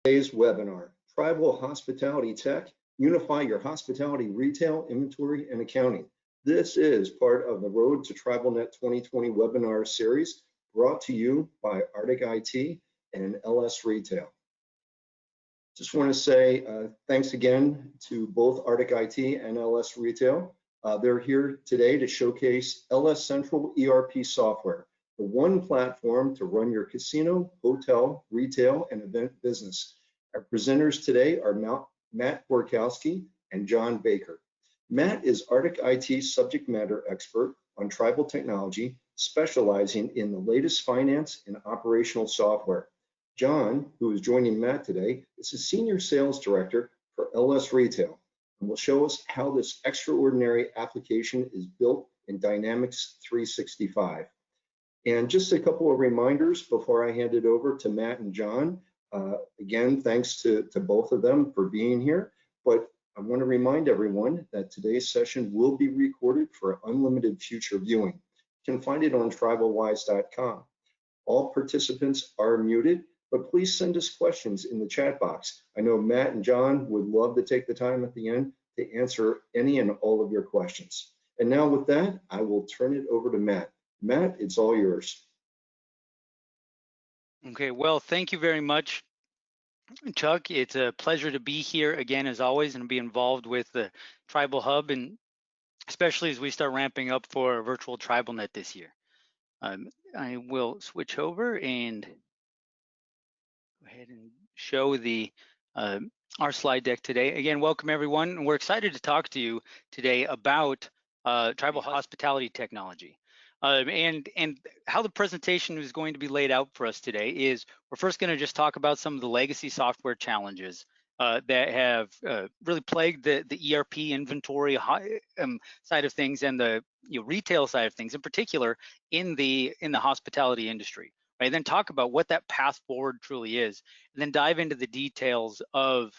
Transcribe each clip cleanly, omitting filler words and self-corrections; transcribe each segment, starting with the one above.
Today's webinar, Tribal Hospitality Tech, Unify Your Hospitality Retail, Inventory, and Accounting. This is part of the Road to TribalNet 2020 webinar series brought to you by Arctic IT and LS Retail. Just want to say thanks again to both Arctic IT and LS Retail. They're here today to showcase LS Central ERP software, the one platform to run your casino, hotel, retail, and event business. Our presenters today are Matt Borkowski and John Baker. Matt is Arctic IT's subject matter expert on tribal technology, specializing in the latest finance and operational software. John, who is joining Matt today, is a senior sales director for LS Retail and will show us how this extraordinary application is built in Dynamics 365. And just a couple of reminders before I hand it over to Matt and John. Again, thanks to both of them for being here, but I want to remind everyone that today's session will be recorded for unlimited future viewing. You can find it on TribalWise.com. All participants are muted, but please send us questions in the chat box. I know Matt and John would love to take the time at the end to answer any and all of your questions. And now with that, I will turn it over to Matt. Matt, it's all yours. Okay, well, thank you very much, Chuck. It's a pleasure to be here again, as always, and be involved with the Tribal Hub, and especially as we start ramping up for virtual TribalNet this year. I will switch over and go ahead and show the our slide deck today. Again, welcome everyone. We're excited to talk to you today about tribal hospitality technology. And how the presentation is going to be laid out for us today is we're first going to just talk about some of the legacy software challenges that have really plagued the ERP inventory side of things and the retail side of things, in particular in the hospitality industry. Right, then talk about what that path forward truly is, and then dive into the details of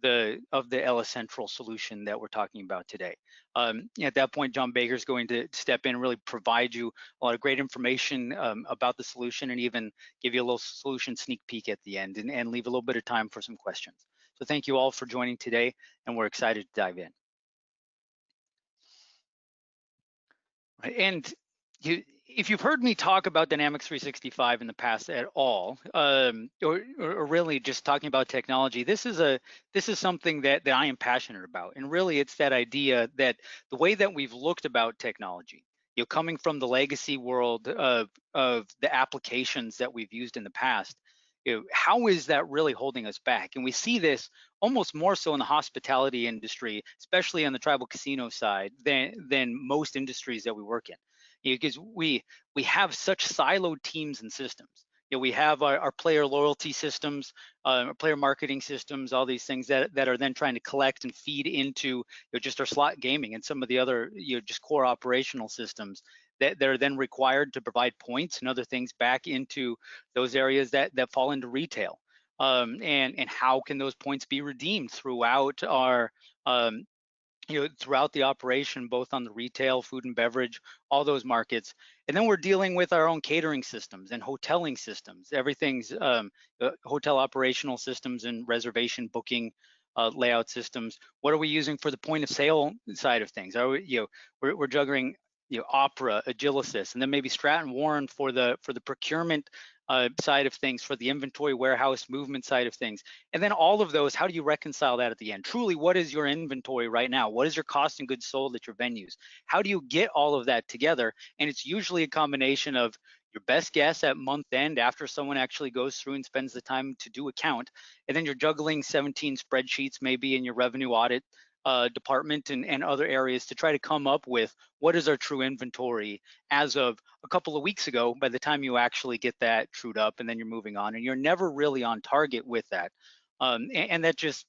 the LS Central solution that we're talking about today. At that point, John Baker is going to step in and really provide you a lot of great information about the solution, and even give you a little solution sneak peek at the end, and leave a little bit of time for some questions. So thank you all for joining today, and we're excited to dive in. And if you've heard me talk about Dynamics 365 in the past at all, or really just talking about technology, this is something that I am passionate about. And really, it's that idea that the way that we've looked about technology, coming from the legacy world of the applications that we've used in the past, how is that really holding us back? And we see this almost more so in the hospitality industry, especially on the tribal casino side, than most industries that we work in. Because we have such siloed teams and systems. We have our player loyalty systems, our player marketing systems, all these things that are then trying to collect and feed into just our slot gaming and some of the other just core operational systems that are then required to provide points and other things back into those areas that fall into retail. And how can those points be redeemed throughout our throughout the operation, both on the retail, food and beverage, all those markets. And then we're dealing with our own catering systems and hoteling systems. Everything's hotel operational systems and reservation booking layout systems. What are we using for the point of sale side of things? Are we, we're juggling Opera, Agilicis, and then maybe Stratton Warren for the procurement side of things, for the inventory warehouse movement side of things. And then all of those, how do you reconcile that at the end? Truly, what is your inventory right now? What is your cost and goods sold at your venues? How do you get all of that together? And it's usually a combination of your best guess at month end, after someone actually goes through and spends the time to do a count, and then you're juggling 17 spreadsheets maybe in your revenue audit department and other areas to try to come up with what is our true inventory as of a couple of weeks ago by the time you actually get that trued up, and then you're moving on, and you're never really on target with that. And that just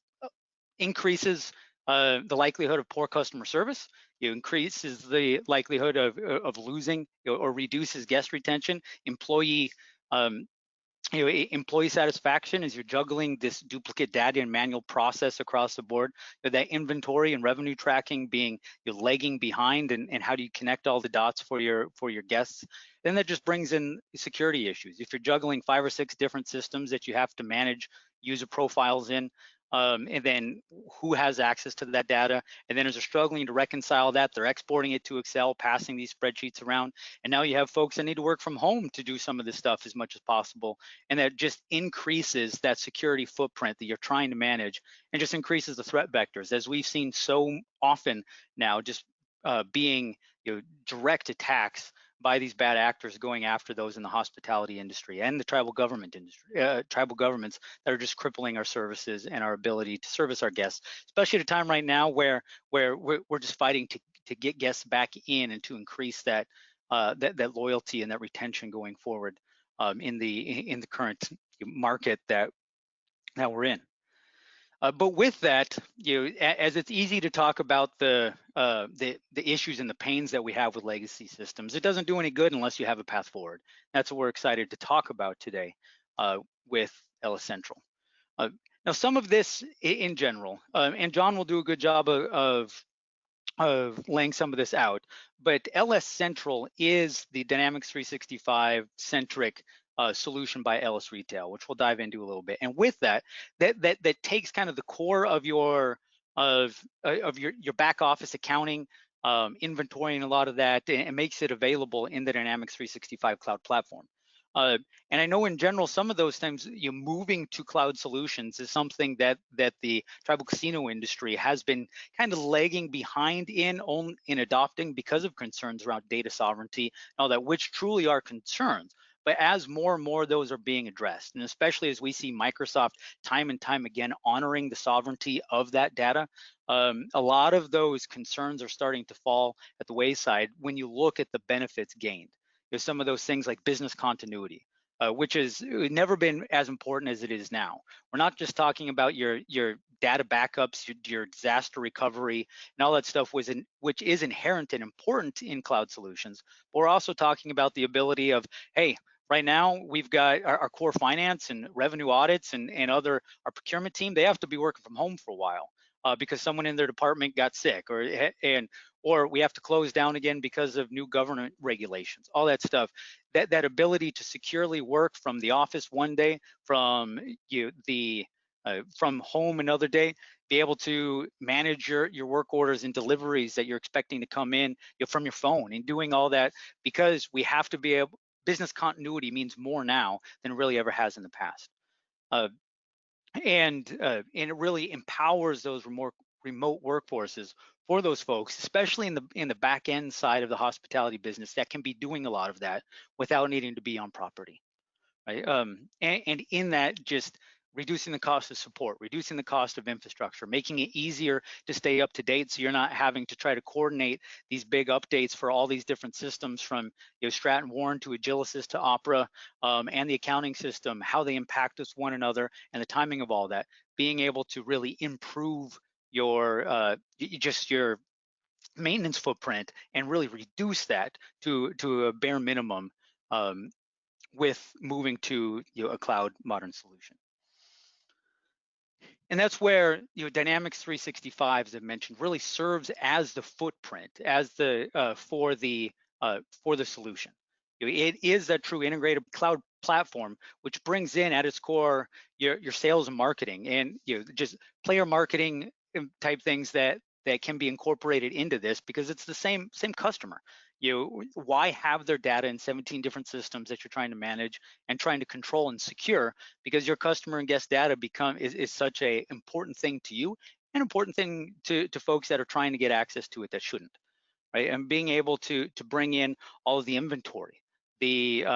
increases the likelihood of poor customer service. It increases the likelihood of losing or reduces guest retention, employee employee satisfaction as you're juggling this duplicate data and manual process across the board. That inventory and revenue tracking being lagging behind, and how do you connect all the dots for your guests? Then that just brings in security issues. If you're juggling 5 or 6 different systems that you have to manage user profiles in, and then who has access to that data. And then as they're struggling to reconcile that, they're exporting it to Excel, passing these spreadsheets around. And now you have folks that need to work from home to do some of this stuff as much as possible. And that just increases that security footprint that you're trying to manage, and just increases the threat vectors, as we've seen so often now, just being direct attacks by these bad actors going after those in the hospitality industry and the tribal government industry, tribal governments that are just crippling our services and our ability to service our guests, especially at a time right now where we're just fighting to get guests back in and to increase that that loyalty and that retention going forward in the current market that we're in. But with that, as it's easy to talk about the issues and the pains that we have with legacy systems, it doesn't do any good unless you have a path forward. That's what we're excited to talk about today with LS Central. Now, some of this in general, and John will do a good job of laying some of this out, but LS Central is the Dynamics 365 centric solution by LS Retail, which we'll dive into a little bit. And with that, that takes kind of the core of your back office accounting, inventory, and a lot of that, and makes it available in the Dynamics 365 cloud platform. And I know in general, some of those things, moving to cloud solutions is something that the tribal casino industry has been kind of lagging behind in adopting because of concerns around data sovereignty and all that, which truly are concerns. But as more and more of those are being addressed, and especially as we see Microsoft time and time again honoring the sovereignty of that data, a lot of those concerns are starting to fall at the wayside when you look at the benefits gained. There's some of those things like business continuity, which has never been as important as it is now. We're not just talking about your data backups, your disaster recovery, and all that stuff, which is inherent and important in cloud solutions. But we're also talking about the ability of, hey, right now we've got our core finance and revenue audits and our procurement team, they have to be working from home for a while because someone in their department got sick, or we have to close down again because of new government regulations, all that stuff. That ability to securely work from the office one day, from from home another day, be able to manage your work orders and deliveries that you're expecting to come in from your phone, and doing all that, because we have to be able. Business continuity means more now than it really ever has in the past. And it really empowers those remote workforces for those folks, especially in the back end side of the hospitality business, that can be doing a lot of that without needing to be on property, right? And in that, just reducing the cost of support, reducing the cost of infrastructure, making it easier to stay up to date, so you're not having to try to coordinate these big updates for all these different systems, from Stratton Warren to Agilysys to Opera, and the accounting system, how they impact us one another, and the timing of all that. Being able to really improve your just your maintenance footprint and really reduce that to a bare minimum with moving to a cloud modern solution. And that's where Dynamics 365, as I mentioned, really serves as the footprint, as the for the solution. It is a true integrated cloud platform, which brings in at its core your sales and marketing, and just player marketing type things that can be incorporated into this, because it's the same customer. Why have their data in 17 different systems that you're trying to manage and trying to control and secure? Because your customer and guest data is such a important thing to you, and important thing to folks that are trying to get access to it that shouldn't, right? And being able to bring in all of the inventory, the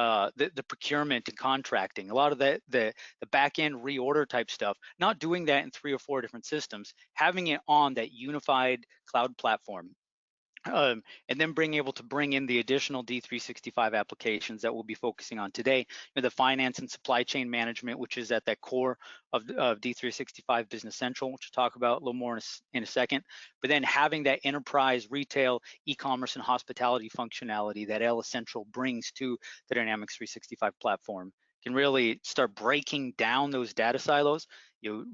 procurement and contracting, a lot of the back end reorder type stuff, not doing that in 3 or 4 different systems, having it on that unified cloud platform. And then being able to bring in the additional D365 applications that we'll be focusing on today, the finance and supply chain management, which is at that core of D365 Business Central, which we'll talk about a little more in a second. But then having that enterprise, retail, e-commerce, and hospitality functionality that LS Central brings to the Dynamics 365 platform can really start breaking down those data silos,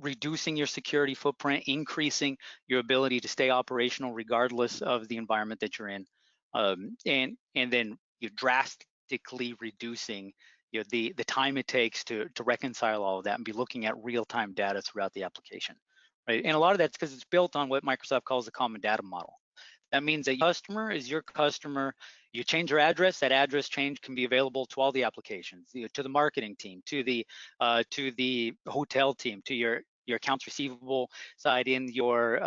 reducing your security footprint, increasing your ability to stay operational regardless of the environment that you're in, and then drastically reducing the time it takes to reconcile all of that and be looking at real-time data throughout the application, right? And a lot of that's because it's built on what Microsoft calls the common data model. That means that your customer is your customer. You change your address, that address change can be available to all the applications, to the marketing team, to the hotel team, to your accounts receivable side in your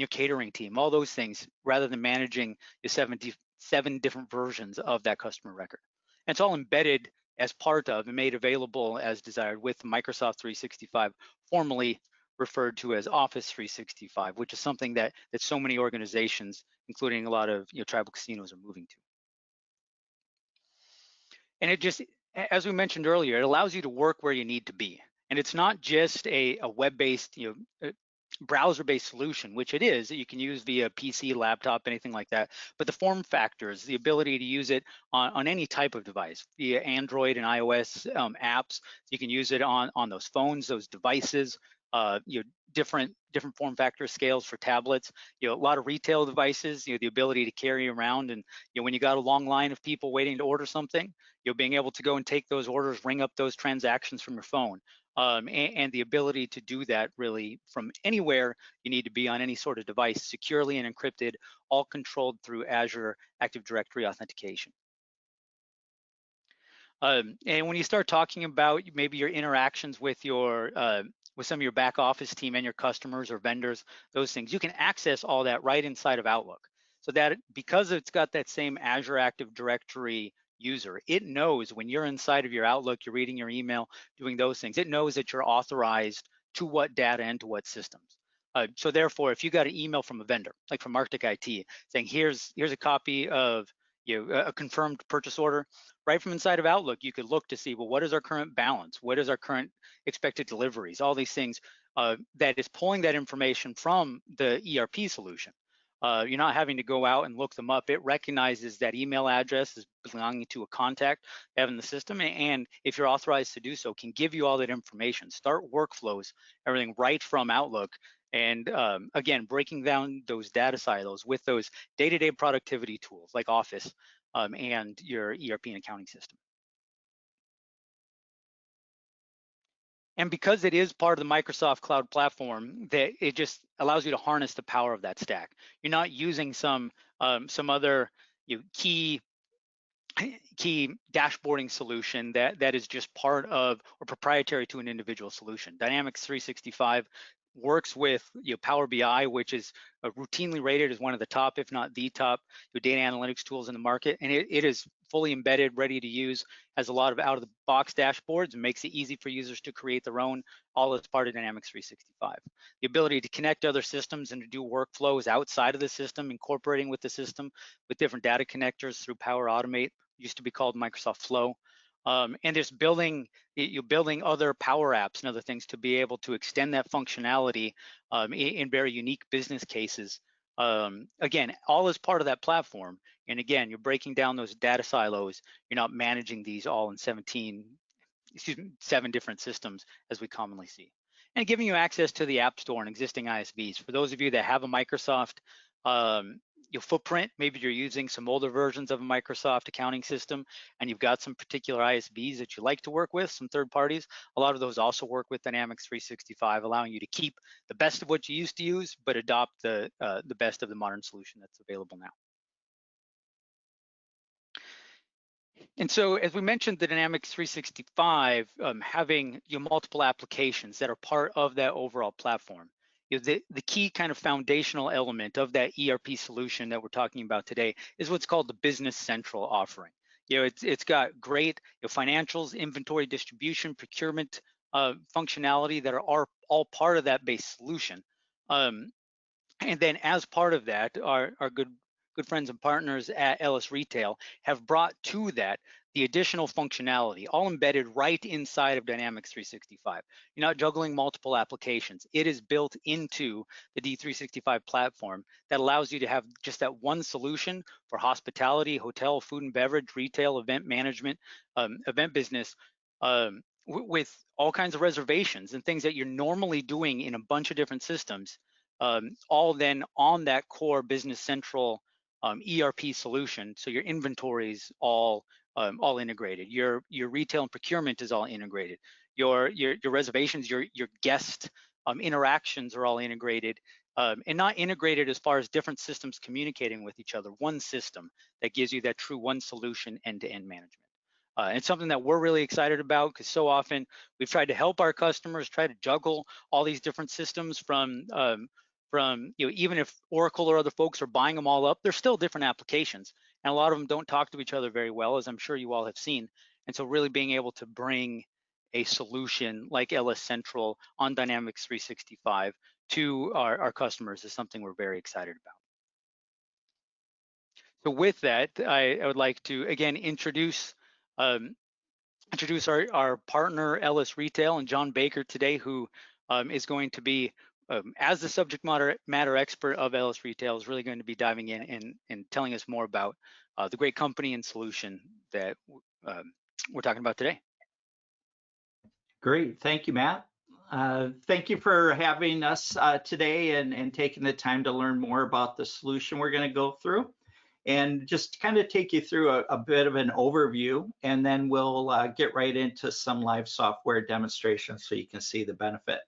catering team, all those things, rather than managing the 77 different versions of that customer record. And it's all embedded as part of and made available as desired with Microsoft 365, formerly referred to as Office 365, which is something that so many organizations, including a lot of tribal casinos, are moving to. And it just, as we mentioned earlier, it allows you to work where you need to be. And it's not just a web-based, browser-based solution, which it is, that you can use via PC, laptop, anything like that. But the form factors, the ability to use it on any type of device, via Android and iOS apps. You can use it on those phones, those devices, different form factor scales for tablets. A lot of retail devices, the ability to carry around, and when you got a long line of people waiting to order something, being able to go and take those orders, ring up those transactions from your phone. And the ability to do that really from anywhere you need to be on any sort of device, securely and encrypted, all controlled through Azure Active Directory authentication. And when you start talking about maybe your interactions with some of your back office team and your customers or vendors, those things, you can access all that right inside of Outlook. So that because it's got that same Azure Active Directory user, it knows when you're inside of your Outlook, you're reading your email, doing those things, it knows that you're authorized to what data and to what systems. So therefore, if you got an email from a vendor, like from Arctic IT, saying here's a copy of a confirmed purchase order, right from inside of Outlook, you could look to see, well, what is our current balance? What is our current expected deliveries? All these things that is pulling that information from the ERP solution. You're not having to go out and look them up. It recognizes that email address is belonging to a contact they have in the system, and if you're authorized to do so, can give you all that information. Start workflows, everything right from Outlook, and again, breaking down those data silos with those day-to-day productivity tools like Office and your ERP and accounting system. And because it is part of the Microsoft Cloud Platform, that it just allows you to harness the power of that stack. You're not using some other key dashboarding solution that is just part of or proprietary to an individual solution. Dynamics 365 works with Power BI, which is routinely rated as one of the top, if not the top, data analytics tools in the market, and it is fully embedded, ready to use, has a lot of out-of-the-box dashboards, and makes it easy for users to create their own, all as part of Dynamics 365. The ability to connect other systems and to do workflows outside of the system, incorporating with the system with different data connectors through Power Automate, used to be called Microsoft Flow. And there's building other Power Apps and other things to be able to extend that functionality in very unique business cases. Again, all as part of that platform. And again, you're breaking down those data silos. You're not managing these all in 7 different systems as we commonly see. And giving you access to the App Store and existing ISVs. For those of you that have a Microsoft your footprint, maybe you're using some older versions of a Microsoft accounting system and you've got some particular ISVs that you like to work with, some third parties. A lot of those also work with Dynamics 365, allowing you to keep the best of what you used to use, but adopt the best of the modern solution that's available now. And so, as we mentioned, the Dynamics 365 having multiple applications that are part of that overall platform. The key kind of foundational element of that ERP solution that we're talking about today is what's called the Business Central offering. It's got great financials, inventory distribution, procurement functionality that are all part of that base solution. And then as part of that, our good friends and partners at Ellis Retail have brought to that the additional functionality, all embedded right inside of Dynamics 365. You're not juggling multiple applications. It is built into the D365 platform that allows you to have just that one solution for hospitality, hotel, food and beverage, retail, event management, event business, with all kinds of reservations and things that you're normally doing in a bunch of different systems, all then on that core Business Central ERP solution. So your inventories all all integrated. Your retail and procurement is all integrated. Your reservations, your guest interactions are all integrated, and not integrated as far as different systems communicating with each other. One system that gives you that true one solution end-to-end management. It's something that we're really excited about, because so often we've tried to help our customers try to juggle all these different systems from even if Oracle or other folks are buying them all up, they're still different applications, and a lot of them don't talk to each other very well, as I'm sure you all have seen. And so really being able to bring a solution like LS Central on Dynamics 365 to our customers is something we're very excited about. So with that, I would like to again introduce our partner LS Retail and John Baker today, who is going to be, as the subject matter expert of LS Retail, is really going to be diving in and telling us more about the great company and solution that we're talking about today. Great, thank you, Matt. Thank you for having us today and taking the time to learn more about the solution we're going to go through, and just kind of take you through a bit of an overview, and then we'll get right into some live software demonstrations so you can see the benefit.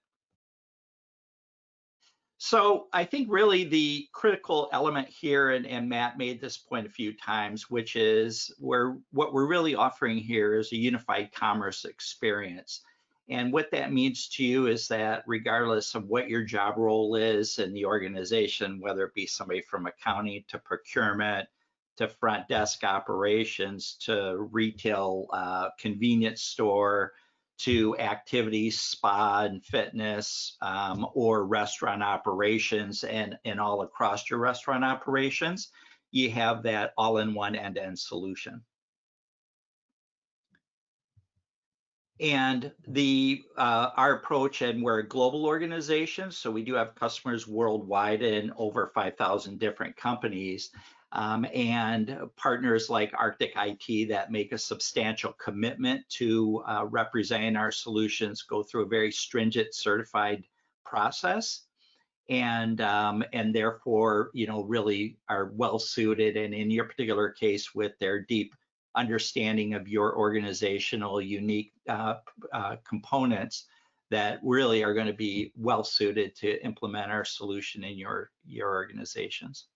So I think really the critical element here, and Matt made this point a few times, which is what we're really offering here is a unified commerce experience. And what that means to you is that regardless of what your job role is in the organization, whether it be somebody from accounting to procurement to front desk operations to retail convenience store to activities, spa and fitness, or restaurant operations and all across your restaurant operations, you have that all-in-one end-to-end solution. And our approach, and we're a global organization, so we do have customers worldwide in over 5,000 different companies, and partners like Arctic IT that make a substantial commitment to representing our solutions, go through a very stringent certified process, and therefore, really are well suited, and in your particular case, with their deep understanding of your organizational unique components, that really are going to be well suited to implement our solution in your organizations.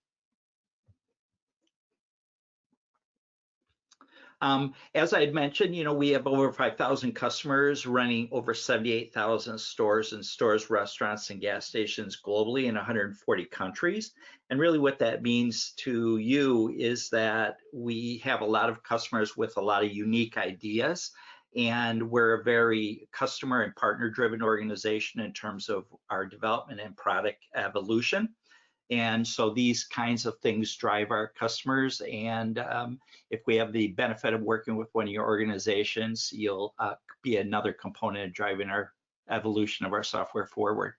As I had mentioned, we have over 5,000 customers running over 78,000 stores, restaurants, and gas stations globally in 140 countries. And really what that means to you is that we have a lot of customers with a lot of unique ideas, and we're a very customer and partner driven organization in terms of our development and product evolution. And so these kinds of things drive our customers. And if we have the benefit of working with one of your organizations, you'll be another component in driving our evolution of our software forward.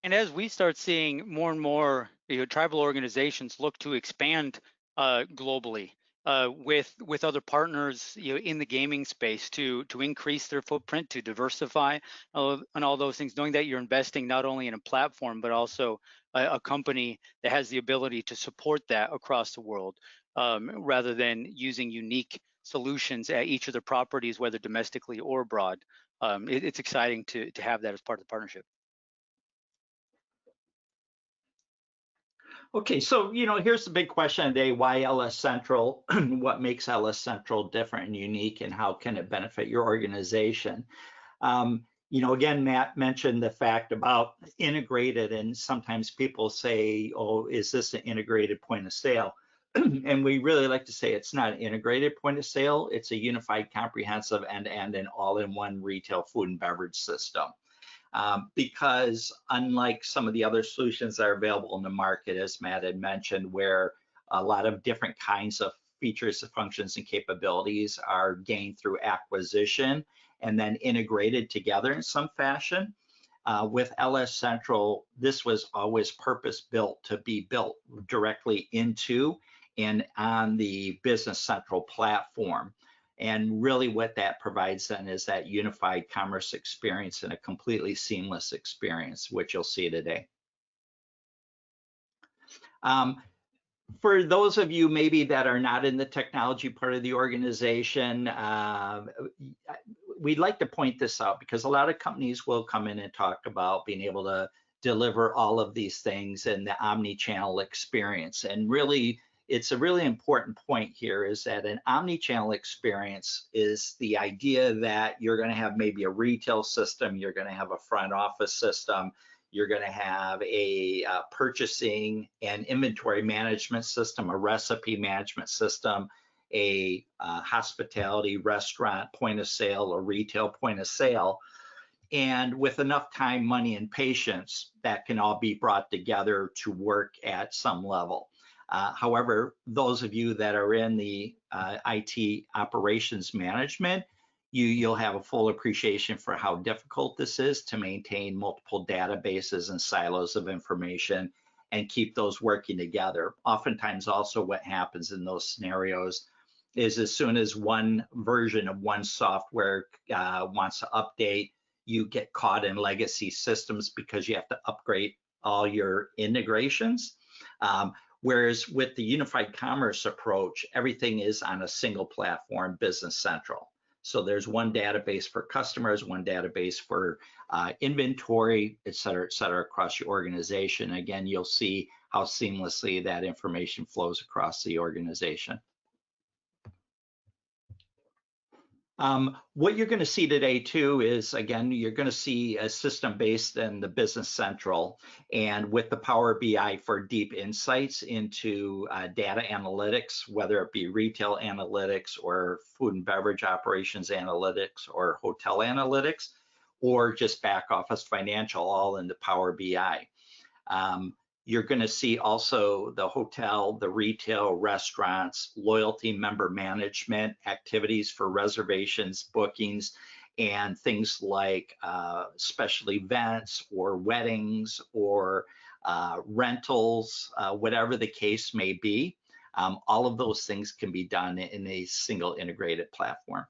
And as we start seeing more and more tribal organizations look to expand globally with other partners in the gaming space to increase their footprint, to diversify, and all those things, knowing that you're investing not only in a platform, but also a company that has the ability to support that across the world, rather than using unique solutions at each of their properties, whether domestically or abroad. It's exciting to have that as part of the partnership. Okay, so here's the big question today: why LS Central? What makes LS Central different and unique, and how can it benefit your organization? Again, Matt mentioned the fact about integrated, and sometimes people say, oh, is this an integrated point of sale? And we really like to say it's not an integrated point of sale, it's a unified, comprehensive, end-to-end and all-in-one retail food and beverage system. Because unlike some of the other solutions that are available in the market, as Matt had mentioned, where a lot of different kinds of features, functions, and capabilities are gained through acquisition and then integrated together in some fashion, with LS Central, this was always purpose-built to be built directly into and on the Business Central platform. And really what that provides then is that unified commerce experience and a completely seamless experience, which you'll see today. For those of you maybe that are not in the technology part of the organization, we'd like to point this out because a lot of companies will come in and talk about being able to deliver all of these things in the omni-channel experience. And really, it's a really important point here is that an omni-channel experience is the idea that you're going to have maybe a retail system, you're going to have a front office system, you're going to have a purchasing and inventory management system, a recipe management system, a hospitality restaurant point of sale, a retail point of sale. And with enough time, money, and patience, that can all be brought together to work at some level. However, those of you that are in the IT operations management, you'll have a full appreciation for how difficult this is to maintain multiple databases and silos of information and keep those working together. Oftentimes also what happens in those scenarios is as soon as one version of one software wants to update, you get caught in legacy systems because you have to upgrade all your integrations. Whereas with the unified commerce approach, everything is on a single platform, Business Central. So there's one database for customers, one database for inventory, et cetera, across your organization. Again, you'll see how seamlessly that information flows across the organization. What you're going to see today too is, again, you're going to see a system based in the Business Central and with the Power BI for deep insights into data analytics, whether it be retail analytics or food and beverage operations analytics or hotel analytics, or just back office financial, all in the Power BI. You're going to see also the hotel, the retail, restaurants, loyalty member management activities for reservations, bookings, and things like special events or weddings or rentals, whatever the case may be. All of those things can be done in a single integrated platform.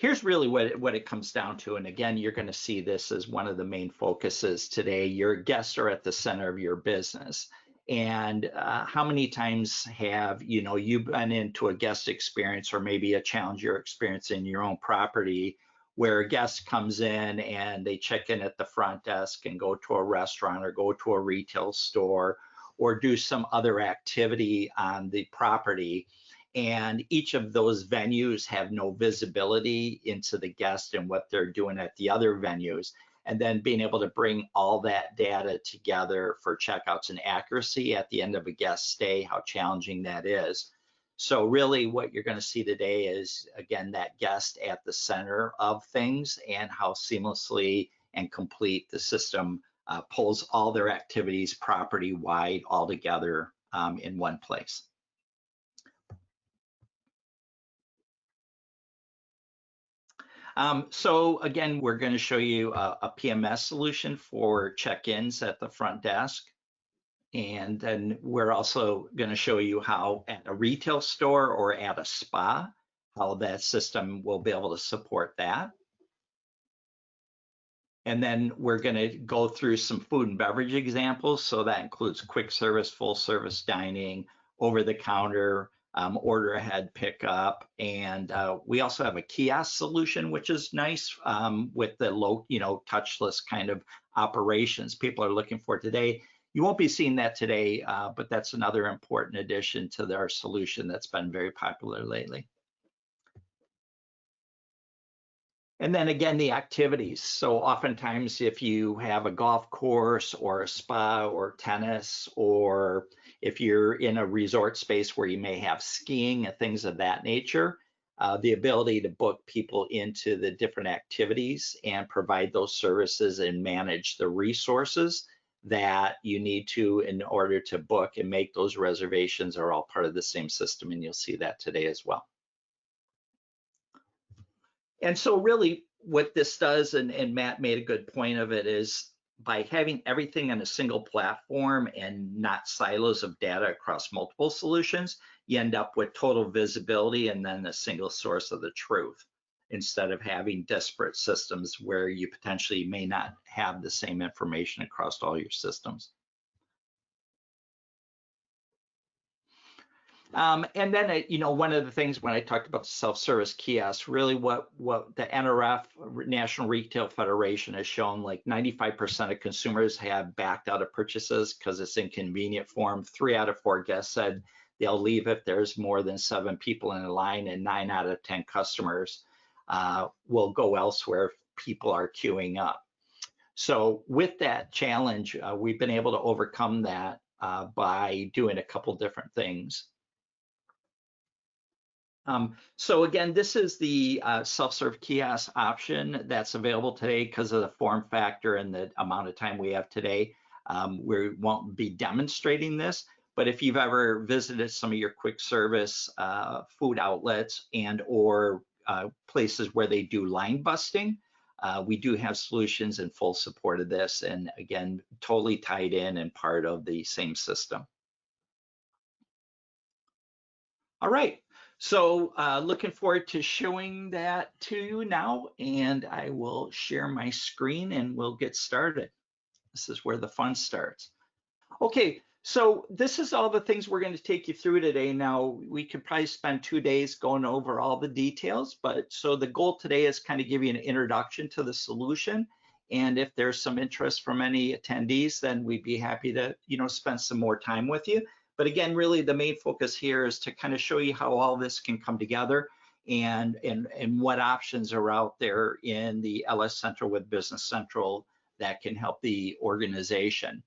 Here's really what it comes down to. And again, you're going to see this as one of the main focuses today. Your guests are at the center of your business. And how many times have you been into a guest experience or maybe a challenge you're experiencing in your own property where a guest comes in and they check in at the front desk and go to a restaurant or go to a retail store or do some other activity on the property, and each of those venues have no visibility into the guest and what they're doing at the other venues, and then being able to bring all that data together for checkouts and accuracy at the end of a guest stay, how challenging that is. So really what you're going to see today is, again, that guest at the center of things and how seamlessly and complete the system pulls all their activities property-wide all together in one place. So again, we're going to show you a PMS solution for check-ins at the front desk. And then we're also going to show you how at a retail store or at a spa, how that system will be able to support that. And then we're going to go through some food and beverage examples. So that includes quick service, full service dining, over the counter, order ahead pickup, and we also have a kiosk solution, which is nice with the low, touchless kind of operations people are looking for today. You won't be seeing that today, but that's another important addition to our solution that's been very popular lately. And then again, the activities. So oftentimes if you have a golf course or a spa or tennis, or if you're in a resort space where you may have skiing and things of that nature, the ability to book people into the different activities and provide those services and manage the resources that you need to in order to book and make those reservations are all part of the same system, and you'll see that today as well. And so really what this does, and Matt made a good point of it, is by having everything on a single platform and not silos of data across multiple solutions, you end up with total visibility and then a single source of the truth. instead of having disparate systems where you potentially may not have the same information across all your systems. And then, one of the things when I talked about the self-service kiosks, really what the NRF, National Retail Federation, has shown, like 95% of consumers have backed out of purchases because it's inconvenient for them. 3 out of 4 guests said they'll leave if there's more than 7 people in a line, and 9 out of 10 customers will go elsewhere if people are queuing up. So with that challenge, we've been able to overcome that by doing a couple different things. So again, this is the self-serve kiosk option that's available today because of the form factor and the amount of time we have today. We won't be demonstrating this, but if you've ever visited some of your quick service food outlets and or places where they do line busting, we do have solutions in full support of this, and again, totally tied in and part of the same system. All right. So looking forward to showing that to you now, and I will share my screen and we'll get started. This is where the fun starts. Okay, so this is all the things we're going to take you through today. Now, we could probably spend 2 days going over all the details, but so the goal today is kind of give you an introduction to the solution. And if there's some interest from any attendees, then we'd be happy to, spend some more time with you. But again, really the main focus here is to kind of show you how all this can come together and what options are out there in the LS Central with Business Central that can help the organization.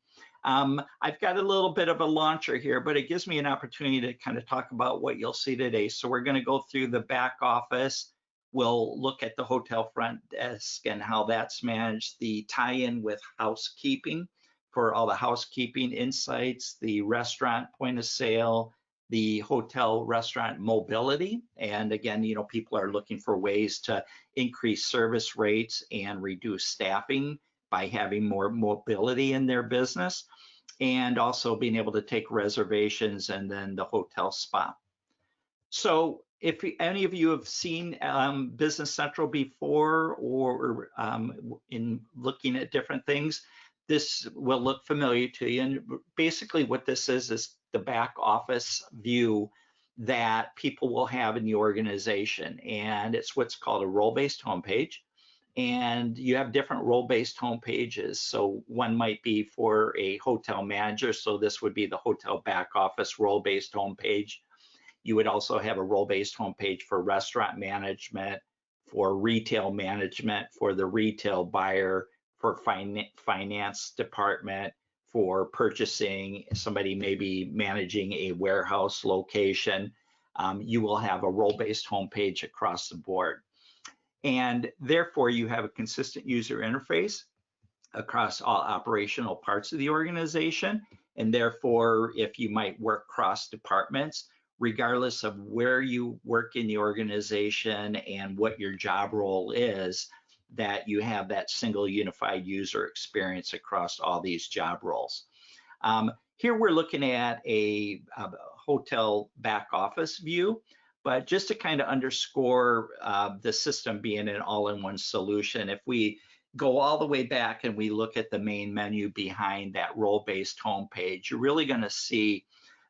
I've got a little bit of a launcher here, but it gives me an opportunity to kind of talk about what you'll see today. So we're going to go through the back office. We'll look at the hotel front desk and how that's managed, the tie-in with housekeeping for all the housekeeping insights, the restaurant point of sale, the hotel restaurant mobility. And again, people are looking for ways to increase service rates and reduce staffing by having more mobility in their business, and also being able to take reservations and then the hotel spa. So if any of you have seen Business Central before or in looking at different things, this will look familiar to you. And basically what this is the back office view that people will have in the organization. And it's what's called a role-based homepage. And you have different role-based homepages. So one might be for a hotel manager. So this would be the hotel back office role-based homepage. You would also have a role-based homepage for restaurant management, for retail management, for the retail buyer, for finance department, for purchasing, somebody maybe managing a warehouse location. You will have a role-based homepage across the board. And therefore, you have a consistent user interface across all operational parts of the organization. And therefore, if you might work cross departments, regardless of where you work in the organization and what your job role is, that you have that single unified user experience across all these job roles. Here we're looking at a hotel back office view, but just to kind of underscore the system being an all-in-one solution, if we go all the way back and we look at the main menu behind that role-based homepage, you're really going to see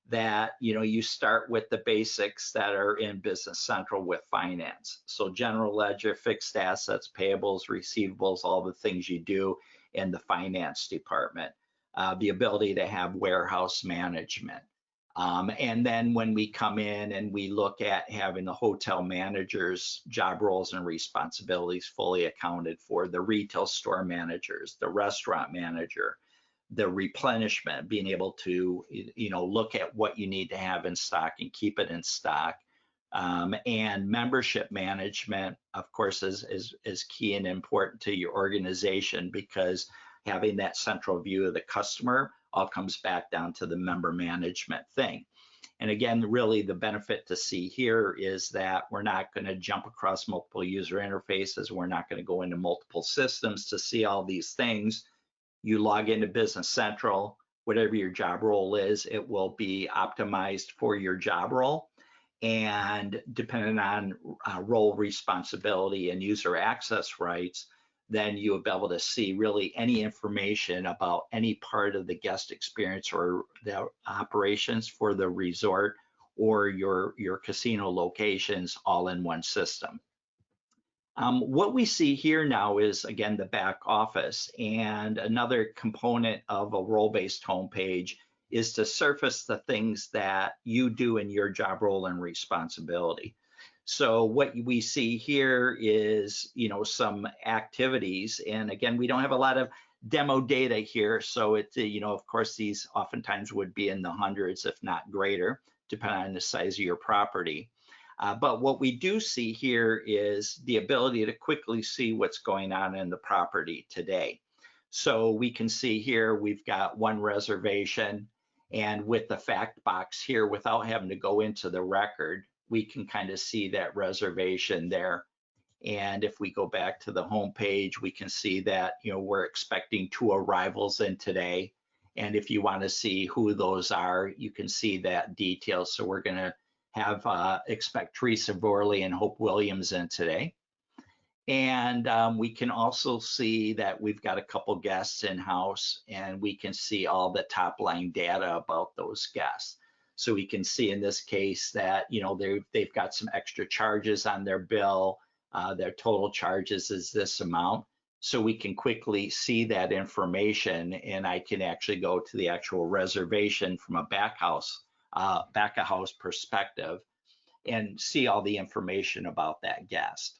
that you start with the basics that are in Business Central with finance. So general ledger, fixed assets, payables, receivables, all the things you do in the finance department. The ability to have warehouse management. And then when we come in and we look at having the hotel manager's job roles and responsibilities fully accounted for, the retail store managers, the restaurant manager, the replenishment, being able to look at what you need to have in stock and keep it in stock, and membership management, of course, is key and important to your organization, because having that central view of the customer all comes back down to the member management thing. And again, really the benefit to see here is that we're not going to jump across multiple user interfaces. We're not going to go into multiple systems to see all these things. You log into Business Central, whatever your job role is, it will be optimized for your job role. and depending on role responsibility and user access rights, then you'll be able to see really any information about any part of the guest experience or the operations for the resort or your casino locations all in one system. What we see here now is, again, the back office, and another component of a role-based homepage is to surface the things that you do in your job role and responsibility. So what we see here is, some activities, and again, we don't have a lot of demo data here, so it's, of course, these oftentimes would be in the hundreds, if not greater, depending on the size of your property. But what we do see here is the ability to quickly see what's going on in the property today. So we can see here we've got one reservation, and with the fact box here, without having to go into the record, we can kind of see that reservation there. And if we go back to the home page, we can see that we're expecting 2 arrivals in today. And if you want to see who those are, you can see that detail. So we're going to have expect Teresa Borley and Hope Williams in today. And we can also see that we've got a couple guests in house, and we can see all the top line data about those guests. So we can see in this case that they've got some extra charges on their bill. Their total charges is this amount. So we can quickly see that information, and I can actually go to the actual reservation from a back of house perspective and see all the information about that guest.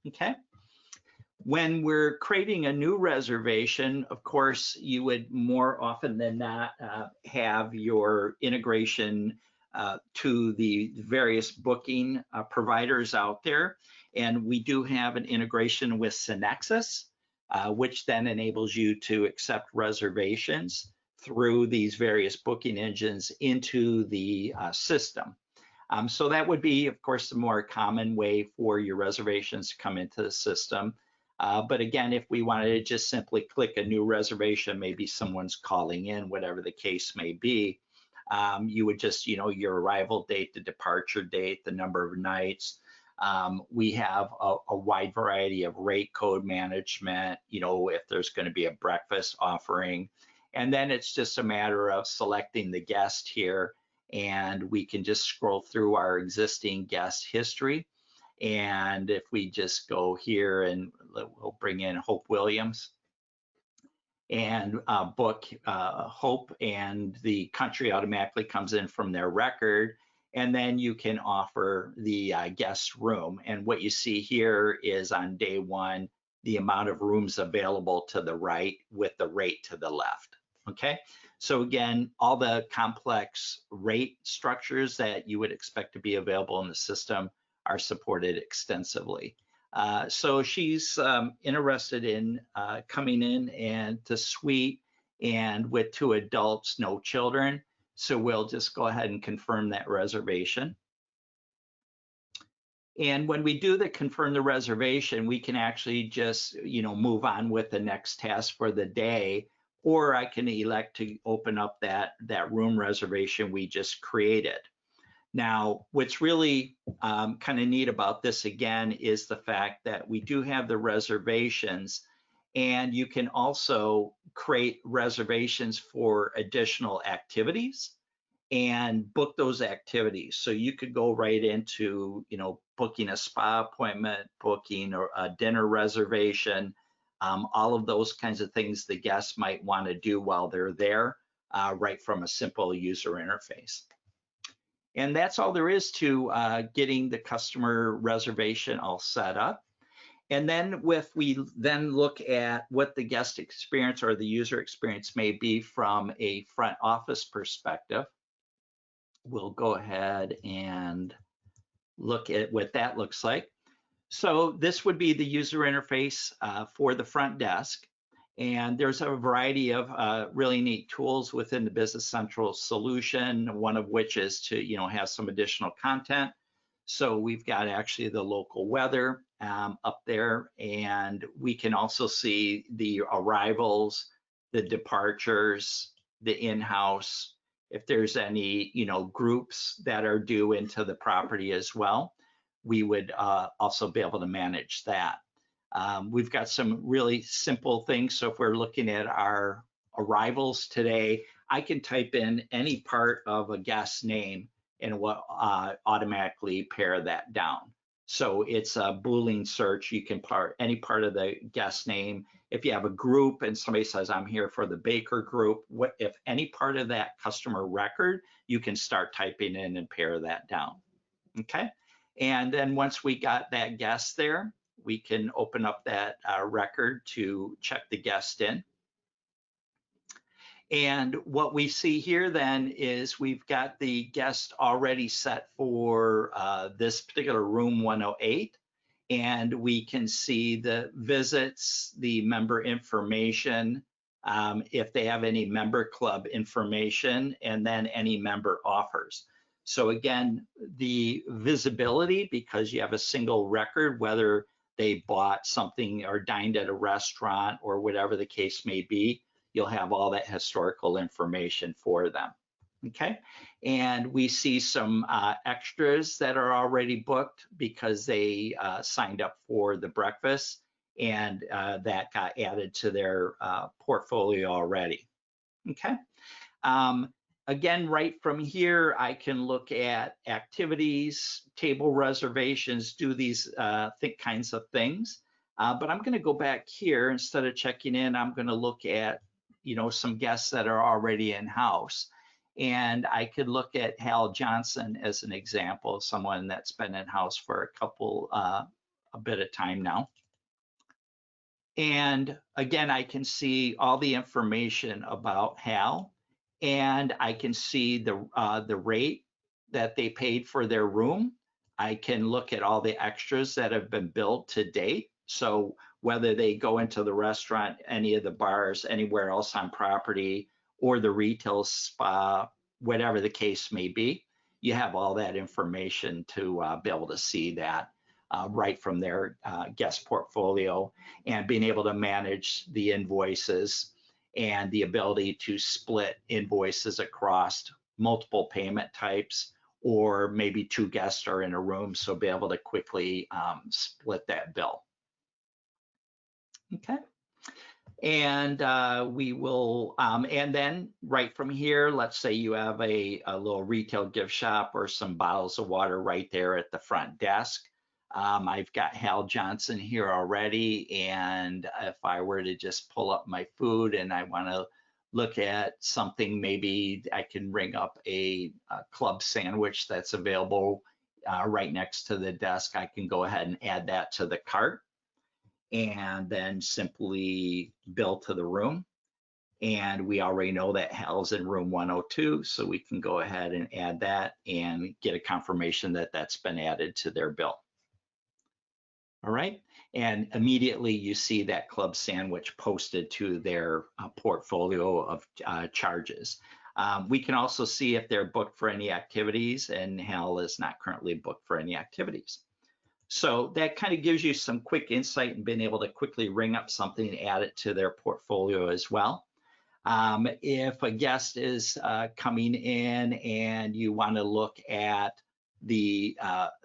Okay. When we're creating a new reservation, of course, you would more often than not have your integration to the various booking providers out there. And we do have an integration with Synexus, which then enables you to accept reservations through these various booking engines into the system. So that would be, of course, the more common way for your reservations to come into the system. But again, if we wanted to just simply click a new reservation, maybe someone's calling in, whatever the case may be, you would just, your arrival date, the departure date, the number of nights. We have a wide variety of rate code management, if there's going to be a breakfast offering. And then it's just a matter of selecting the guest here, and we can just scroll through our existing guest history. And if we just go here and we'll bring in Hope Williams and book Hope, and the country automatically comes in from their record. And then you can offer the guest room. And what you see here is on day 1, the amount of rooms available to the right with the rate to the left. Okay, so again, all the complex rate structures that you would expect to be available in the system are supported extensively. So she's interested in coming in and to suite, and with 2 adults, no children. So we'll just go ahead and confirm that reservation. And when we do the confirm the reservation, we can actually just, move on with the next task for the day, or I can elect to open up that room reservation we just created. Now, what's really kind of neat about this again is the fact that we do have the reservations, and you can also create reservations for additional activities and book those activities. So you could go right into, booking a spa appointment, booking or a dinner reservation, all of those kinds of things the guests might want to do while they're there, right from a simple user interface. And that's all there is to getting the customer reservation all set up. And then we then look at what the guest experience or the user experience may be from a front office perspective. We'll go ahead and look at what that looks like. So this would be the user interface for the front desk. And there's a variety of really neat tools within the Business Central solution, one of which is to have some additional content. So we've got actually the local weather up there, and we can also see the arrivals, the departures, the in-house, If there's any, groups that are due into the property as well, we would also be able to manage that. We've got some really simple things. So if we're looking at our arrivals today, I can type in any part of a guest name and it will automatically pare that down. So it's a Boolean search. You can any part of the guest name. If you have a group and somebody says, I'm here for the Baker group, if any part of that customer record, you can start typing in and pare that down. Okay. And then once we got that guest there, we can open up that record to check the guest in. And what we see here then is we've got the guest already set for this particular room 108. And we can see the visits, the member information, if they have any member club information, and then any member offers. So again, the visibility, because you have a single record, whether they bought something or dined at a restaurant or whatever the case may be, you'll have all that historical information for them. Okay, and we see some extras that are already booked because they signed up for the breakfast, and that got added to their portfolio already. Okay, again, right from here, I can look at activities, table reservations, do these kinds of things. But I'm going to go back here. Instead of checking in, I'm going to look at some guests that are already in house. And I could look at Hal Johnson as an example, someone that's been in house for a bit of time now. And again, I can see all the information about Hal, and I can see the rate that they paid for their room. I can look at all the extras that have been billed to date. So whether they go into the restaurant, any of the bars, anywhere else on property, or the retail spa, whatever the case may be, you have all that information to be able to see that right from their guest portfolio, and being able to manage the invoices and the ability to split invoices across multiple payment types, or maybe two guests are in a room, so be able to quickly split that bill. Okay. And we will, and then right from here, let's say you have a little retail gift shop or some bottles of water right there at the front desk. I've got Hal Johnson here already, and if I were to just pull up my food and I want to look at something, maybe I can ring up a club sandwich that's available right next to the desk. I can go ahead and add that to the cart, and then simply bill to the room. And we already know that Hal's in room 102, so we can go ahead and add that and get a confirmation that that's been added to their bill. All right, and immediately you see that club sandwich posted to their portfolio of charges. We can also see if they're booked for any activities, and Hal is not currently booked for any activities. So that kind of gives you some quick insight and being able to quickly ring up something and add it to their portfolio as well. If a guest is coming in and you want to look at the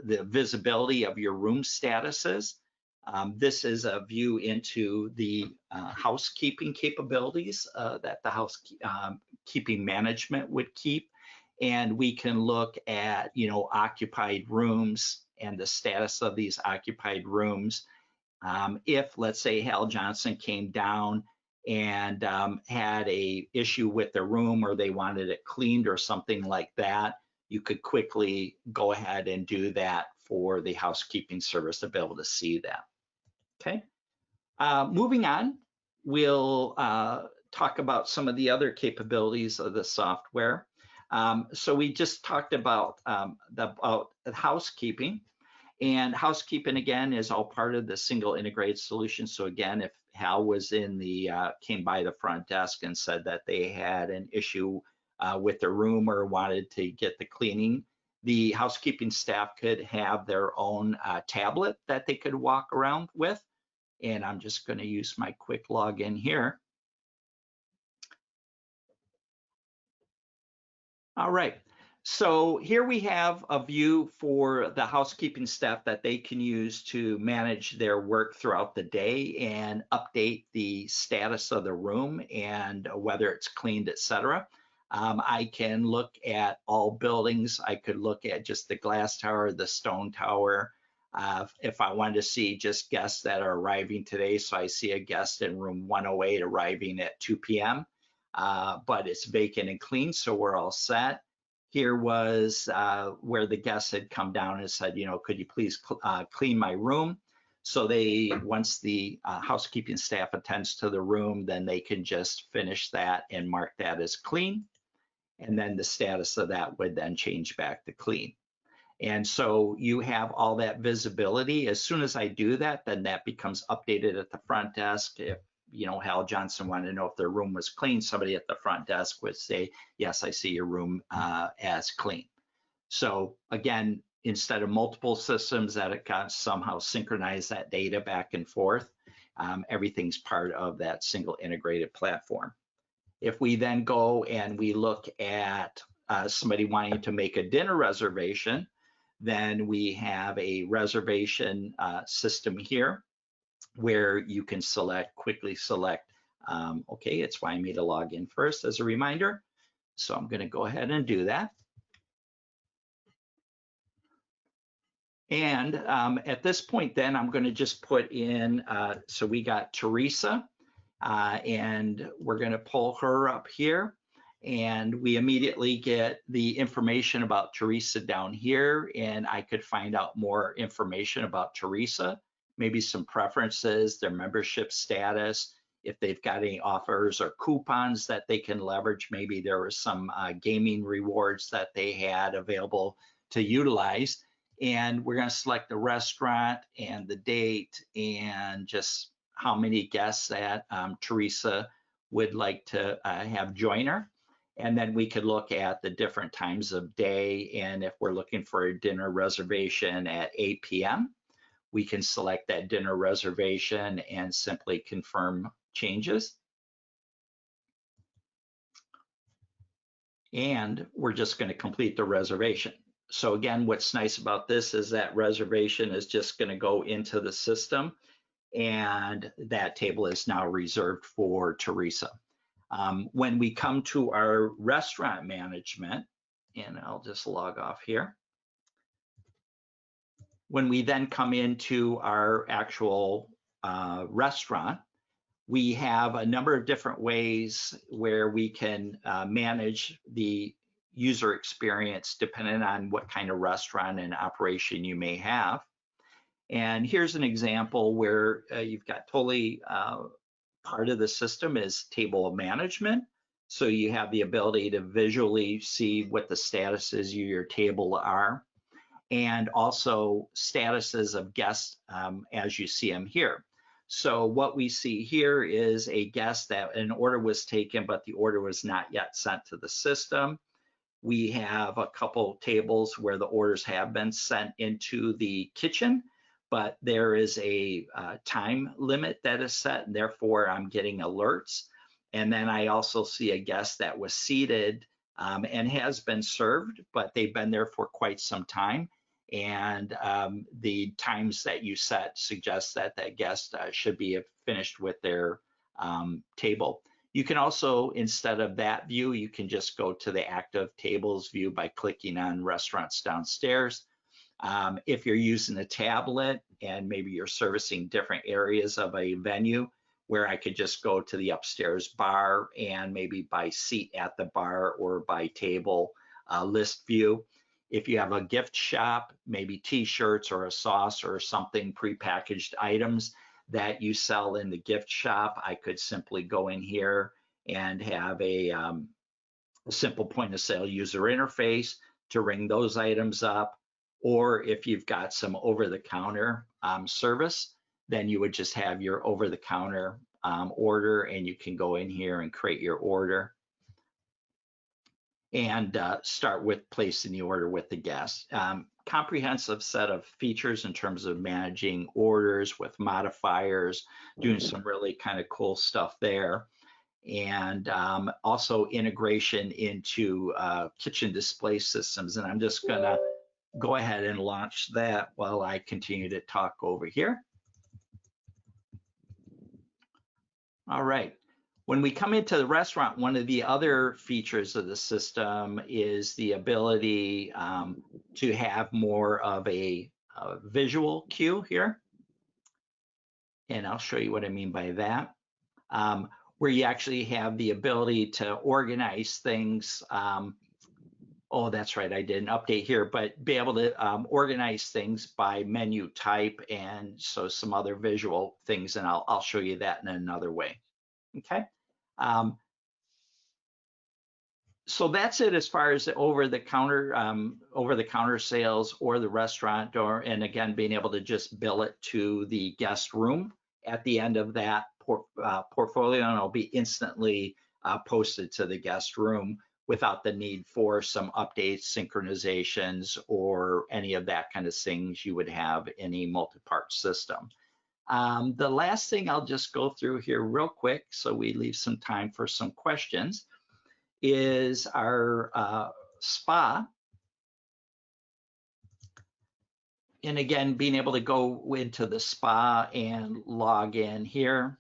visibility of your room statuses, this is a view into the housekeeping capabilities that the housekeeping management would keep. And we can look at, occupied rooms and the status of these occupied rooms. If, let's say, Hal Johnson came down and had a issue with the room, or they wanted it cleaned or something like that, you could quickly go ahead and do that for the housekeeping service to be able to see that. Okay, moving on, we'll talk about some of the other capabilities of the software. So we just talked about housekeeping, and housekeeping again is all part of the single integrated solution. So again, if Hal was in came by the front desk and said that they had an issue with their room or wanted to get the cleaning, the housekeeping staff could have their own tablet that they could walk around with. And I'm just going to use my quick login here. All right. So here we have a view for the housekeeping staff that they can use to manage their work throughout the day and update the status of the room and whether it's cleaned, etc. I can look at all buildings. I could look at just the glass tower, the stone tower. If I wanted to see just guests that are arriving today, so I see a guest in room 108 arriving at 2 p.m. But it's vacant and clean, so we're all set. Here was where the guests had come down and said, could you please clean my room? So once the housekeeping staff attends to the room, then they can just finish that and mark that as clean. And then the status of that would then change back to clean. And so you have all that visibility. As soon as I do that, then that becomes updated at the front desk. If Hal Johnson wanted to know if their room was clean, somebody at the front desk would say, yes, I see your room as clean. So again, instead of multiple systems that it got somehow synchronize that data back and forth, everything's part of that single integrated platform. If we then go and we look at somebody wanting to make a dinner reservation, then we have a reservation system here where you can quickly select, okay, it's wanting me to log in first as a reminder. So I'm going to go ahead and do that. And at this point, then I'm going to just put in, so we got Teresa, and we're going to pull her up here. And we immediately get the information about Teresa down here, and I could find out more information about Teresa, maybe some preferences, their membership status, if they've got any offers or coupons that they can leverage. Maybe there was some gaming rewards that they had available to utilize. And we're going to select the restaurant and the date and just how many guests that Teresa would like to have join her. And then we could look at the different times of day. And if we're looking for a dinner reservation at 8 p.m., we can select that dinner reservation and simply confirm changes. And we're just going to complete the reservation. So again, what's nice about this is that reservation is just going to go into the system, and that table is now reserved for Teresa. When we come to our restaurant management, and I'll just log off here. When we then come into our actual restaurant, we have a number of different ways where we can manage the user experience depending on what kind of restaurant and operation you may have. And here's an example where you've got totally part of the system is table management. So you have the ability to visually see what the statuses of your table are, and also statuses of guests as you see them here. So what we see here is a guest that an order was taken, but the order was not yet sent to the system. We have a couple tables where the orders have been sent into the kitchen, but there is a time limit that is set, and therefore I'm getting alerts. And then I also see a guest that was seated and has been served, but they've been there for quite some time. And the times that you set suggest that that guest should be finished with their table. You can also, instead of that view, you can just go to the active tables view by clicking on restaurants downstairs. If you're using a tablet and maybe you're servicing different areas of a venue, where I could just go to the upstairs bar and maybe by seat at the bar or by table list view. If you have a gift shop, maybe t-shirts or a sauce or something, prepackaged items that you sell in the gift shop, I could simply go in here and have a simple point of sale user interface to ring those items up. Or if you've got some over-the-counter service, then you would just have your over-the-counter order, and you can go in here and create your order and start with placing the order with the guest. Comprehensive set of features in terms of managing orders with modifiers, doing some really kind of cool stuff there. and also integration into kitchen display systems. And I'm just gonna go ahead and launch that while I continue to talk over here. All right. When we come into the restaurant, one of the other features of the system is the ability to have more of a visual cue here. And I'll show you what I mean by that. Where you actually have the ability to organize things. Oh, that's right, I did an update here, but be able to organize things by menu type and so some other visual things, and I'll show you that in another way. Okay. So that's it as far as the over-the-counter sales or the restaurant door, and again, being able to just bill it to the guest room at the end of that portfolio, and it'll be instantly posted to the guest room without the need for some updates, synchronizations, or any of that kind of things you would have in a multi-part system. The last thing I'll just go through here real quick so we leave some time for some questions is our spa. And again, being able to go into the spa and log in here.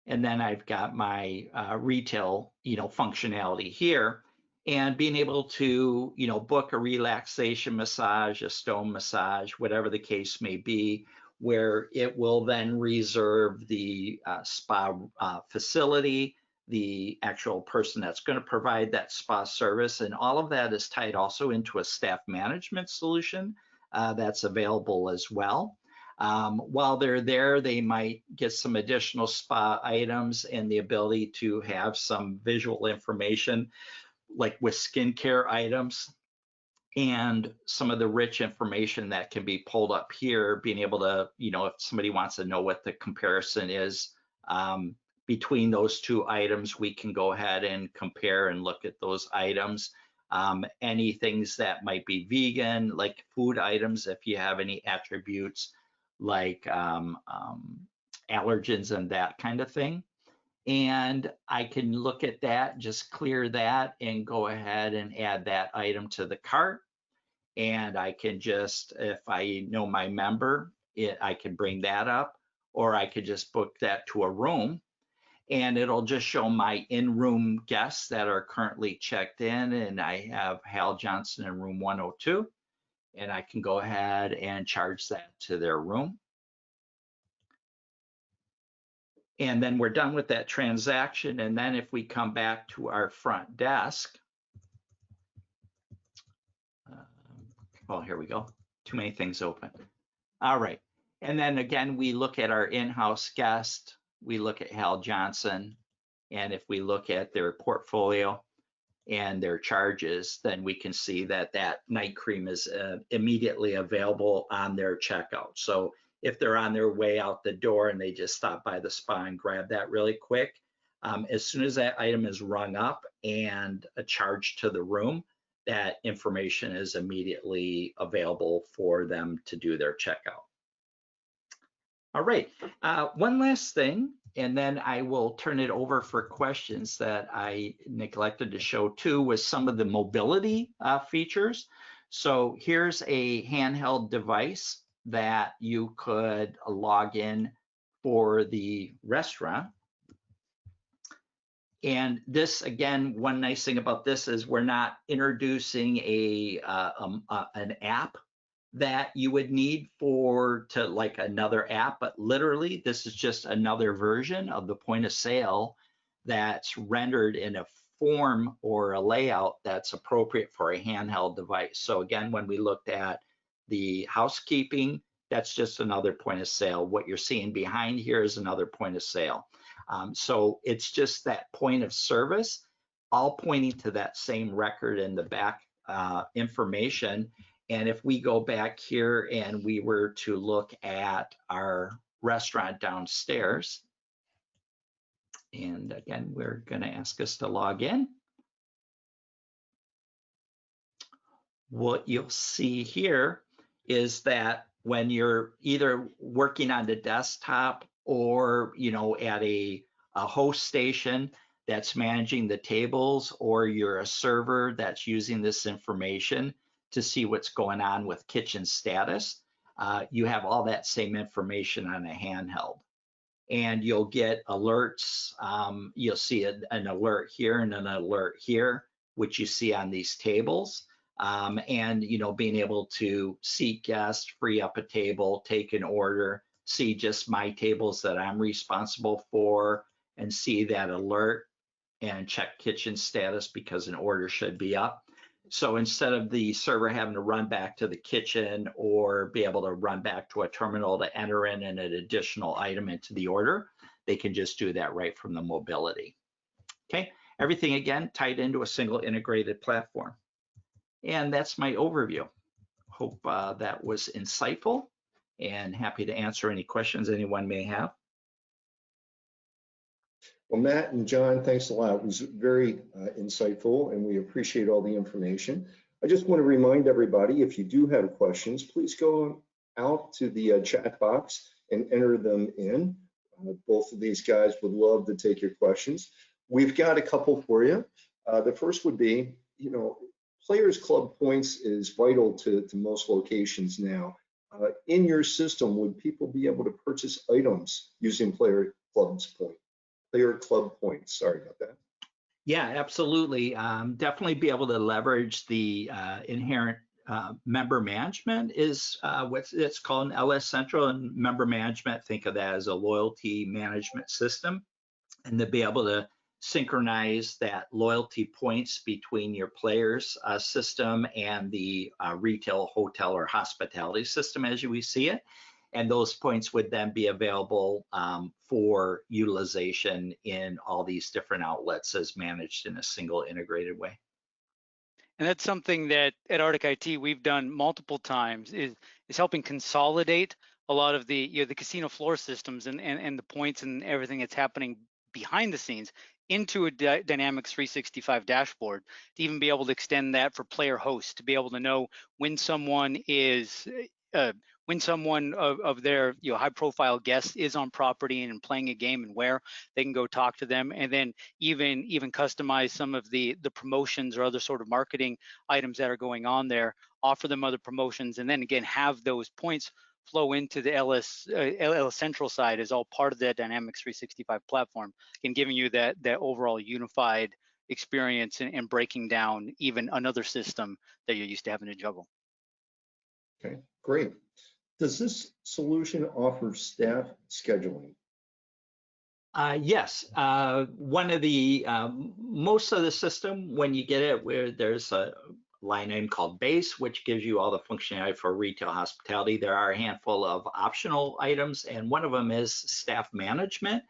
And then I've got my retail, functionality here, and being able to, book a relaxation massage, a stone massage, whatever the case may be, where it will then reserve the spa facility, the actual person that's going to provide that spa service, and all of that is tied also into a staff management solution that's available as well. While they're there, they might get some additional spa items and the ability to have some visual information, like with skincare items, and some of the rich information that can be pulled up here, being able to, if somebody wants to know what the comparison is between those two items, we can go ahead and compare and look at those items. Any things that might be vegan, like food items, if you have any attributes like allergens and that kind of thing. And I can look at that, just clear that, and go ahead and add that item to the cart. And I can just, if I know my member, I can bring that up, or I could just book that to a room, and it'll just show my in-room guests that are currently checked in. And I have Hal Johnson in room 102, and I can go ahead and charge that to their room. And then we're done with that transaction. And then if we come back to our front desk, well, here we go. Too many things open. All right. And then again, we look at our in-house guest. We look at Hal Johnson. And if we look at their portfolio and their charges, then we can see that that night cream is immediately available on their checkout. So if they're on their way out the door and they just stop by the spa and grab that really quick, as soon as that item is rung up and charged to the room, that information is immediately available for them to do their checkout. All right, one last thing, and then I will turn it over for questions that I neglected to show too, was some of the mobility features. So here's a handheld device that you could log in for the restaurant. And this, again, one nice thing about this is we're not introducing an app that you would need to like another app, but literally this is just another version of the point of sale that's rendered in a form or a layout that's appropriate for a handheld device. So again, when we looked at the housekeeping, that's just another point of sale. What you're seeing behind here is another point of sale. So it's just that point of service, all pointing to that same record in the back information. And if we go back here and we were to look at our restaurant downstairs, and again, we're going to ask us to log in. What you'll see here is that when you're either working on the desktop or, at a a host station that's managing the tables, or you're a server that's using this information to see what's going on with kitchen status, you have all that same information on a handheld. And you'll get alerts. You'll see an alert here and an alert here, which you see on these tables. And being able to seat guests, free up a table, take an order, see just my tables that I'm responsible for, and see that alert and check kitchen status because an order should be up. So instead of the server having to run back to the kitchen or be able to run back to a terminal to enter in an additional item into the order, they can just do that right from the mobility. Okay, everything again tied into a single integrated platform. And that's my overview. Hope that was insightful, and happy to answer any questions anyone may have. Well, Matt and John, thanks a lot. It was very insightful, and we appreciate all the information. I just want to remind everybody, if you do have questions, please go out to the chat box and enter them in. Both of these guys would love to take your questions. We've got a couple for you. The first would be, Players Club points is vital to most locations now. In your system, would people be able to purchase items using Player Club points? Sorry about that. Yeah, absolutely. Definitely be able to leverage the inherent member management is what it's called in LS Central, and member management, think of that as a loyalty management system, and to be able to synchronize that loyalty points between your players system and the retail, hotel, or hospitality system as we see it. And those points would then be available for utilization in all these different outlets as managed in a single integrated way. And that's something that at Arctic IT we've done multiple times, is helping consolidate a lot of the the casino floor systems and the points and everything that's happening behind the scenes into a Dynamics 365 dashboard, to even be able to extend that for player hosts, to be able to know when someone is when someone of their high profile guests is on property and playing a game, and where they can go talk to them, and then even customize some of the promotions or other sort of marketing items that are going on there, offer them other promotions, and then again have those points flow into the LS Central side as all part of that Dynamics 365 platform, and giving you that overall unified experience and breaking down even another system that you're used to having to juggle. Okay, great. Does this solution offer staff scheduling? Yes, one of the most of the system, when you get it, where there's a line item called base, which gives you all the functionality for retail hospitality. There are a handful of optional items, and one of them is staff management.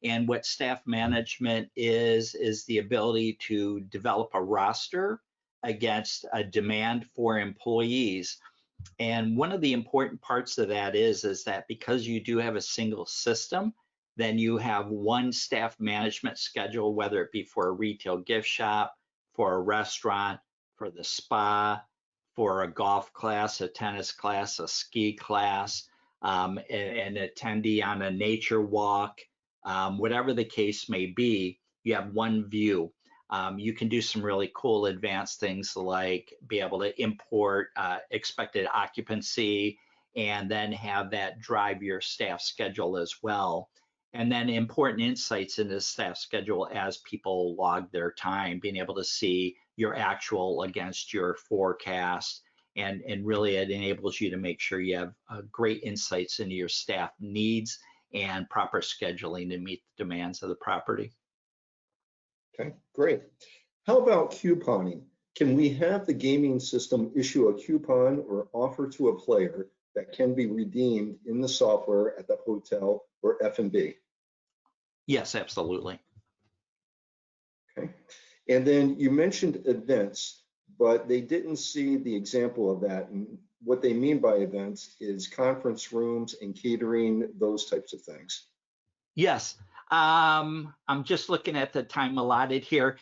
And what staff management is the ability to develop a roster against a demand for employees. And one of the important parts of that is that because you do have a single system, then you have one staff management schedule, whether it be for a retail gift shop, for a restaurant, for the spa, for a golf class, a tennis class, a ski class, an attendee on a nature walk, whatever the case may be, you have one view. You can do some really cool advanced things like be able to import expected occupancy and then have that drive your staff schedule as well. And then important insights in the staff schedule as people log their time, being able to see your actual against your forecast. And really it enables you to make sure you have great insights into your staff needs and proper scheduling to meet the demands of the property. Okay, great. How about couponing? Can we have the gaming system issue a coupon or offer to a player that can be redeemed in the software at the hotel or F&B? Yes, absolutely. Okay. And then you mentioned events, but they didn't see the example of that. And what they mean by events is conference rooms and catering, those types of things. Yes. I'm just looking at the time allotted here.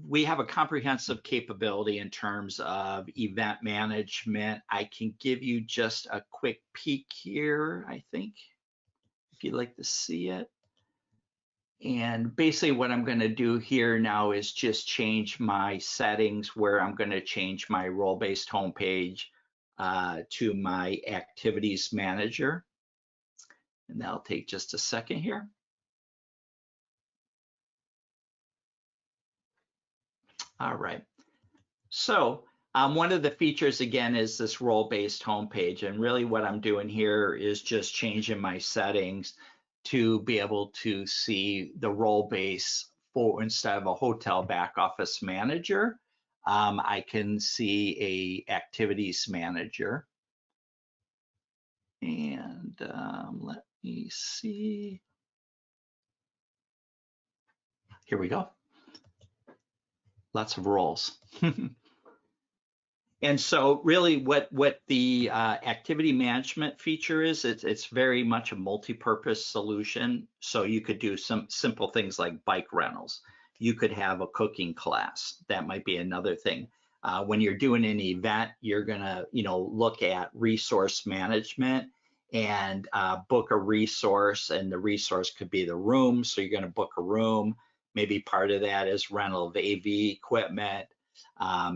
We have a comprehensive capability in terms of event management. I can give you just a quick peek here, I think, if you'd like to see it. And basically what I'm going to do here now is just change my settings where I'm going to change my role-based homepage to my activities manager. And that'll take just a second here. All right. So one of the features again is this role-based homepage. And really what I'm doing here is just changing my settings to be able to see the role base for instead of a hotel back office manager, I can see a activities manager. And let me see. Here we go. Lots of roles. And so really what the activity management feature is, it's very much a multi-purpose solution. So you could do some simple things like bike rentals. You could have a cooking class. That might be another thing. When you're doing an event, you're gonna look at resource management and book a resource, and the resource could be the room. So you're gonna book a room. Maybe part of that is rental of AV equipment.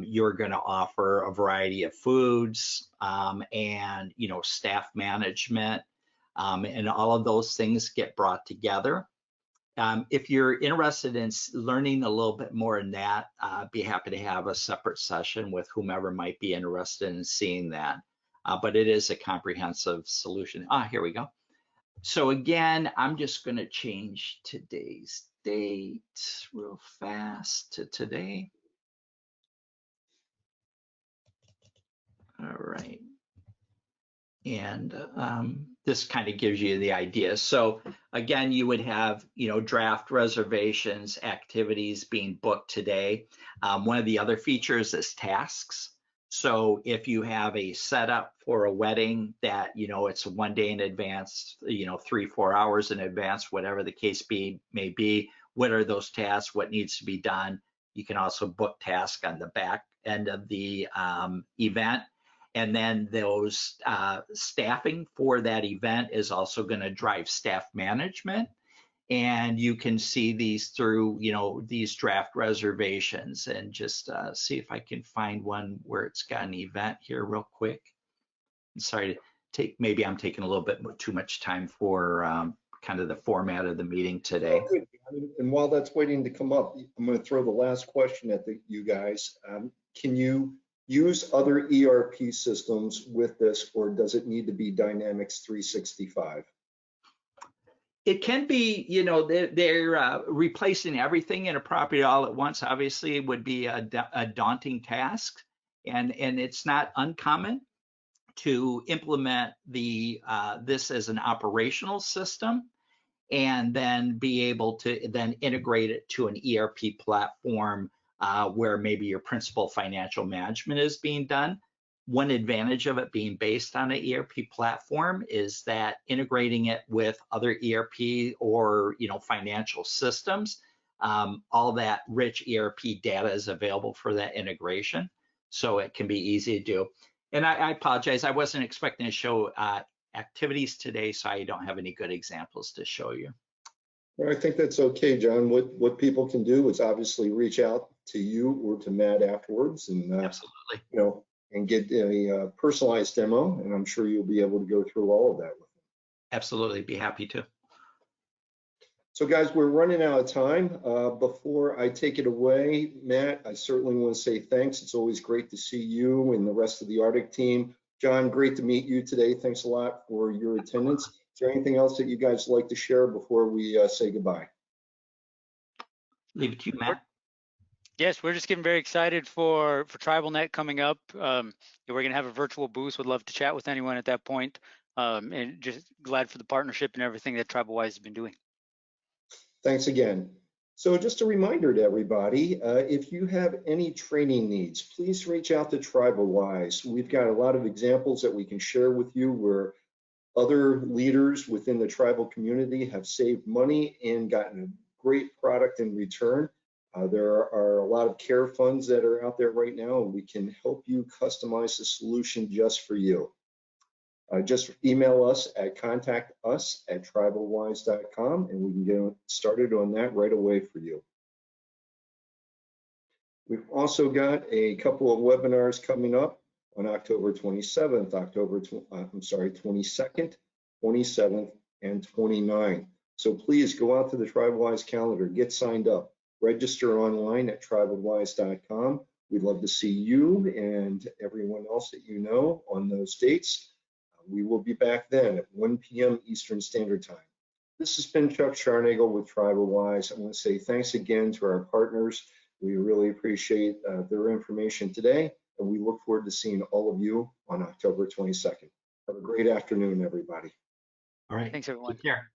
You're going to offer a variety of foods and staff management, and all of those things get brought together. If you're interested in learning a little bit more in that, I'd be happy to have a separate session with whomever might be interested in seeing that. But it is a comprehensive solution. Here we go. So again, I'm just going to change today's date real fast to today. All right. And this kind of gives you the idea. So again, you would have, draft reservations, activities being booked today. One of the other features is tasks. So if you have a setup for a wedding that, it's 1 day in advance, 3-4 hours in advance, whatever the case may be, what are those tasks? What needs to be done? You can also book tasks on the back end of the event. And then those staffing for that event is also going to drive staff management. And you can see these through, these draft reservations, and just see if I can find one where it's got an event here real quick. I'm sorry to take, maybe I'm taking a little bit too much time for kind of the format of the meeting today. And while that's waiting to come up, I'm going to throw the last question at you guys. Can you use other ERP systems with this, or does it need to be Dynamics 365? It can be, they're replacing everything in a property all at once. Obviously, it would be a daunting task, and it's not uncommon to implement this as an operational system, and then be able to then integrate it to an ERP platform where maybe your principal financial management is being done. One advantage of it being based on an ERP platform is that integrating it with other ERP or financial systems, all that rich ERP data is available for that integration, so it can be easy to do. And I apologize, I wasn't expecting to show activities today, so I don't have any good examples to show you. Well, I think that's okay, John. What people can do is obviously reach out to you or to Matt afterwards, and absolutely, and get a personalized demo, and I'm sure you'll be able to go through all of that with them. Absolutely, be happy to. So guys, we're running out of time. Before I take it away, Matt, I certainly want to say thanks. It's always great to see you and the rest of the Arctic team. John, great to meet you today. Thanks a lot for your attendance. Is there anything else that you guys like to share before we say goodbye? Leave it to you, Matt. Yes, we're just getting very excited for TribalNet coming up. We're going to have a virtual booth. Would love to chat with anyone at that point. And just glad for the partnership and everything that TribalWise has been doing. Thanks again. So just a reminder to everybody, if you have any training needs, please reach out to TribalWise. We've got a lot of examples that we can share with you where other leaders within the tribal community have saved money and gotten a great product in return. There are a lot of care funds that are out there right now, and we can help you customize the solution just for you. Just email us at contactus@tribalwise.com and we can get started on that right away for you. We've also got a couple of webinars coming up on October 27th, 22nd, 27th, and 29th. So please go out to the TribalWise calendar, get signed up, register online at tribalwise.com. We'd love to see you and everyone else that you know on those dates. We will be back then at 1 p.m. Eastern Standard Time. This has been Chuck Scharnagel with TribalWise. I want to say thanks again to our partners. We really appreciate their information today, and we look forward to seeing all of you on October 22nd. Have a great afternoon, everybody. All right. Thanks, everyone. Take care.